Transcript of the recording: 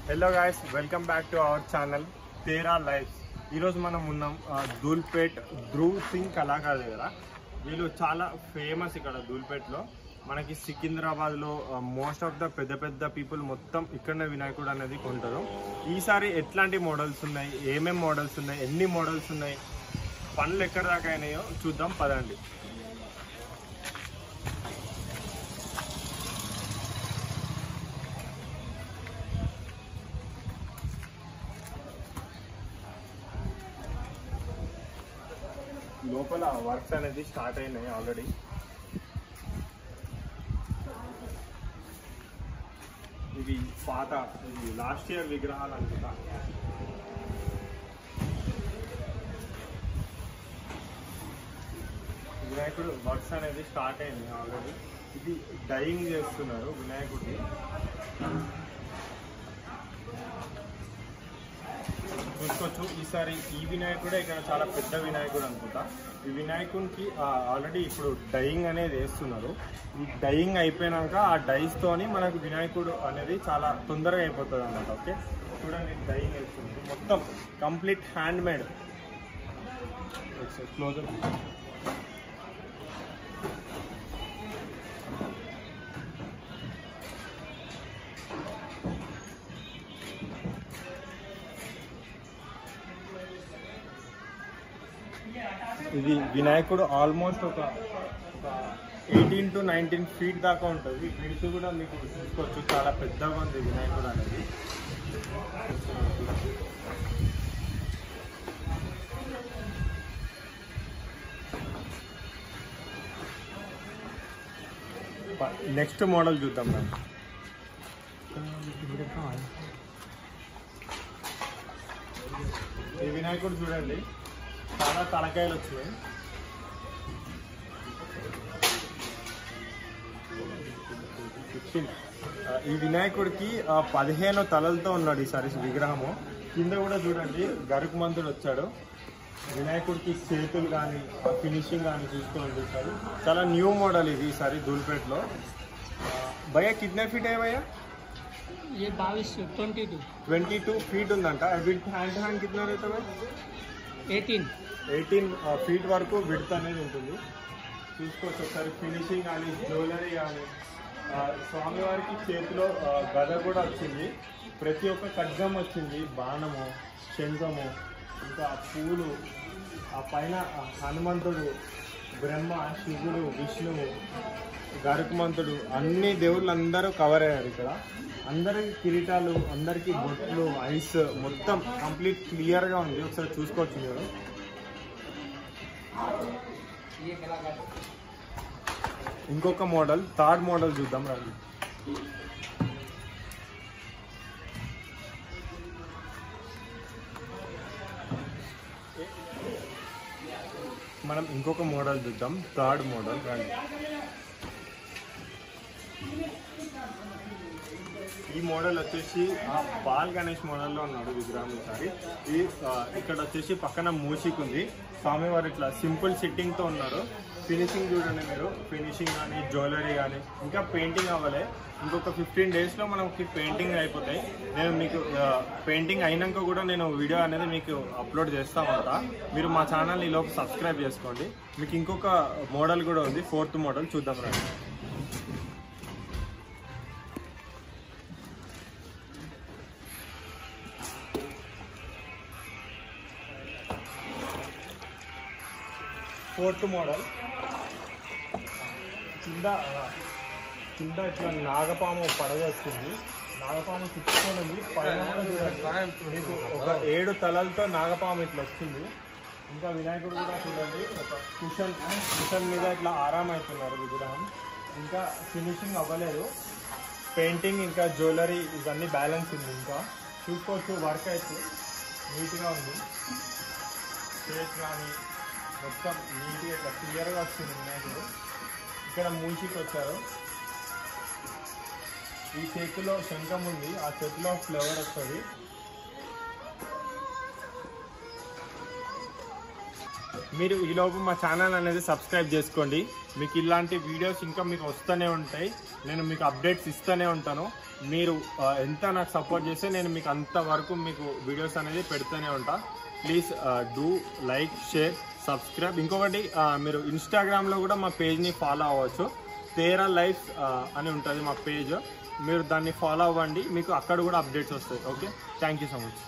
Hello guys, welcome back to our channel Tera lifes. ఈరోజు మనం ఉన్నాం ధూల్పేట్ ధ్రువ్ సింగ్ కళాకారు దగ్గర. వీళ్ళు చాలా ఫేమస్ ఇక్కడ ధూల్పేట్లో. మనకి సికింద్రాబాద్లో మోస్ట్ ఆఫ్ ద పెద్ద పీపుల్ మొత్తం ఇక్కడనే వినాయకుడు అనేది కొంటారు. ఈసారి ఎట్లాంటి మోడల్స్ ఉన్నాయి, ఏమేం మోడల్స్ ఉన్నాయి, ఎన్ని మోడల్స్ ఉన్నాయి, పనులు ఎక్కడ దాకా అయినాయో చూద్దాం పదండి. లోపల వర్క్స్ అనేది స్టార్ట్ అయినాయి ఆల్రెడీ. ఇవి పాత, ఇది లాస్ట్ ఇయర్ విగ్రహాలు అనుకుంటా. వినాయకుడు వర్క్స్ అనేది స్టార్ట్ అయింది ఆల్రెడీ. ఇది డైయింగ్ చేస్తున్నారు వినాయకుడిని. చూసుకోవచ్చు. ఈసారి ఈ వినాయకుడే ఇక్కడ చాలా పెద్ద వినాయకుడు అనుకుంటా. ఈ వినాయకుడికి ఆల్రెడీ ఇప్పుడు డైయింగ్ అనేది వేస్తున్నారు. ఈ డైయింగ్ అయిపోయినాక ఆ డైస్తోని మనకు వినాయకుడు అనేది చాలా తొందరగా అయిపోతుంది అన్నమాట. ఓకే, చూడండి, డైయింగ్ వేస్తుంది మొత్తం కంప్లీట్ హ్యాండ్ మేడ్. క్లోజర్. ఇది వినాయకుడు ఆల్మోస్ట్ ఒక 18 to 19 feet దాకా ఉంటుంది. విడుతు కూడా మీకు చూసుకోవచ్చు, చాలా పెద్దగా ఉంది వినాయకుడు అనేది. నెక్స్ట్ మోడల్ చూద్దాం మనం. ఈ వినాయకుడు చూడండి, చాలా తలకాయలు వచ్చినాయి. ఈ వినాయకుడికి 15 తలలతో ఉన్నాడు ఈసారి విగ్రహము. కింద కూడా చూడండి, గరుకుమంతుడు వచ్చాడు. వినాయకుడికి చేతులు కానీ ఫినిషింగ్ కానీ చూసుకోండి. ఈసారి చాలా న్యూ మోడల్ ఇది ఈసారి ధూల్పేట్లో. భయ్యా కితనే ఫీట్ है भैया? ये 22 feet ఉందంట. హ్యాండ్ హ్యాండ్ కిतना रहता है? 18 feet వరకు విడ్త్ అనేది ఉంటుంది. చూసుకోవచ్చు ఒకసారి. ఫినిషింగ్ కానీ జ్యువెలరీ కానీ, స్వామివారికి చేతిలో గద కూడా వచ్చింది. ప్రతి ఒక్క ఖడ్గం వచ్చింది, బాణము, శంఖము, ఇంకా పూలు, ఆ పైన హనుమంతుడు, బ్రహ్మ, శివుడు, విష్ణువు, గరుకుమంతుడు, అన్ని దేవుళ్ళు అందరూ కవర్ అయ్యారు ఇక్కడ. అందరికి కిరీటాలు, అందరికి బొట్లు, ఐస్ మొత్తం కంప్లీట్ క్లియర్గా ఉంది. ఒకసారి చూసుకోవచ్చు మీరు. ఇంకొక మోడల్, థర్డ్ మోడల్ చూద్దాం రండి. మనం ఇంకొక మోడల్ చూద్దాం, థర్డ్ మోడల్ రండి. ఈ మోడల్ వచ్చేసి బాల్ గణేష్ మోడల్లో ఉన్నాడు విగ్రహం ఈసారి. ఇక్కడ వచ్చేసి పక్కన మూషిక్ ఉంది. స్వామివారు ఇట్లా సింపుల్ సిట్టింగ్తో ఉన్నారు. ఫినిషింగ్ చూడండి మీరు. ఫినిషింగ్ కానీ జ్యువెలరీ కానీ ఇంకా పెయింటింగ్ అవ్వలే. ఇంకొక 15 daysలో మనకి పెయింటింగ్ అయిపోతాయి. నేను మీకు పెయింటింగ్ అయినాక కూడా నేను వీడియో అనేది మీకు అప్లోడ్ చేస్తూ ఉంటా. మీరు మా ఛానల్ ఈలోపు సబ్స్క్రైబ్ చేసుకోండి. మీకు ఇంకొక మోడల్ కూడా ఉంది, 4th మోడల్ చూద్దాం రండి. ఫోర్త్ మోడల్ కింద ఇట్లా నాగపాము పడవేస్తుంది. నాగపాము చుట్టుకొని ఉంది. పైన మీకు ఒక 7 తలలతో నాగపాము ఇట్లా వస్తుంది. ఇంకా వినాయకుడు కూడా చూడండి, ఒక కుషన్ మీద ఇట్లా ఆరామ్ అవుతున్నారు విగ్రహం. ఇంకా ఫినిషింగ్ అవ్వలేదు. పెయింటింగ్ ఇంకా జ్యువెలరీ ఇవన్నీ బ్యాలెన్స్ ఉంది. ఇంకా చూసుకోవచ్చు, వర్క్ అయితే నీట్గా ఉంది. షేప్ కానీ మొత్తం నీట్గా ఇట్లా క్లియర్గా వచ్చింది వినాయకుడు. ఇక్కడ మూషికి వచ్చారు. ఈ చేతిలో శంఖం ఉంది, ఆ చేతిలో ఫ్లవర్ వస్తుంది. మీరు ఈలోపు మా ఛానల్ అనేది సబ్స్క్రైబ్ చేసుకోండి. మీకు ఇలాంటి వీడియోస్ ఇంకా మీకు వస్తూనే ఉంటాయి. నేను మీకు అప్డేట్స్ ఇస్తూనే ఉంటాను. మీరు ఎంత నాకు సపోర్ట్ చేస్తే నేను మీకు అంతవరకు మీకు వీడియోస్ అనేది పెడుతూనే ఉంటా. Please do like, share, subscribe. ఇంకొకటి మీరు ఇన్స్టాగ్రామ్లో కూడా మా పేజ్ని ఫాలో అవ్వచ్చు. తేరా లైఫ్ అని ఉంటుంది మా పేజ్. మీరు దాన్ని ఫాలో అవ్వండి, మీకు అక్కడ కూడా అప్డేట్స్ వస్తాయి. Okay, thank you so much.